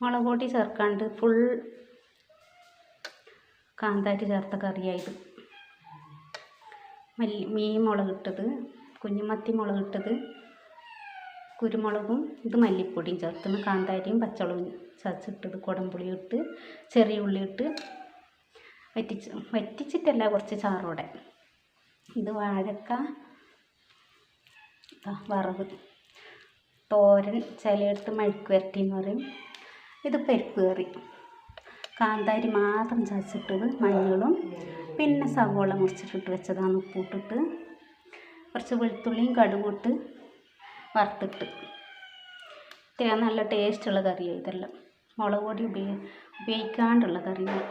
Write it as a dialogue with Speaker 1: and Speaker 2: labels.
Speaker 1: മുളക് പൊടി ചേർക്കാണ്ട് ഫുൾ കാന്താരി ചേർത്ത കറിയായത്. മീൻ മുളകിട്ടത്, കുഞ്ഞുമത്തി മുളകിട്ടത്, കുരുമുളകും ഇത് മല്ലിപ്പൊടിയും ചേർക്കുന്നു, കാന്താരിയും പച്ചമുളകും ചതച്ചിട്ടത്, കുടംപുളി ഇട്ട് ചെറിയ ഉള്ളി ഇട്ട് വറ്റിച്ചിട്ടല്ല, കുറച്ച് ചാറോടെ. ഇത് വാഴക്ക വറവ്, തോരൻ, ചിലയിടത്ത് മെഴുക്ക് വരട്ടി എന്ന് പറയും. ഇത് പരിപ്പ് കറി. കാന്താരി മാത്രം ചതച്ചിട്ടത്, മഞ്ഞളും പിന്നെ സവോള മുറിച്ചിട്ടിട്ട് വെച്ചതാണ്, ഉപ്പിട്ടിട്ട് കുറച്ച് വെളുത്തുള്ളിയും കടുകും ഇട്ട് വറുത്തിട്ട്. നല്ല ടേസ്റ്റുള്ള കറിയാണ് ഇതെല്ലാം. മുളക് പൊടി ഉപയോഗിക്കാണ്ടുള്ള കറിയാണ്.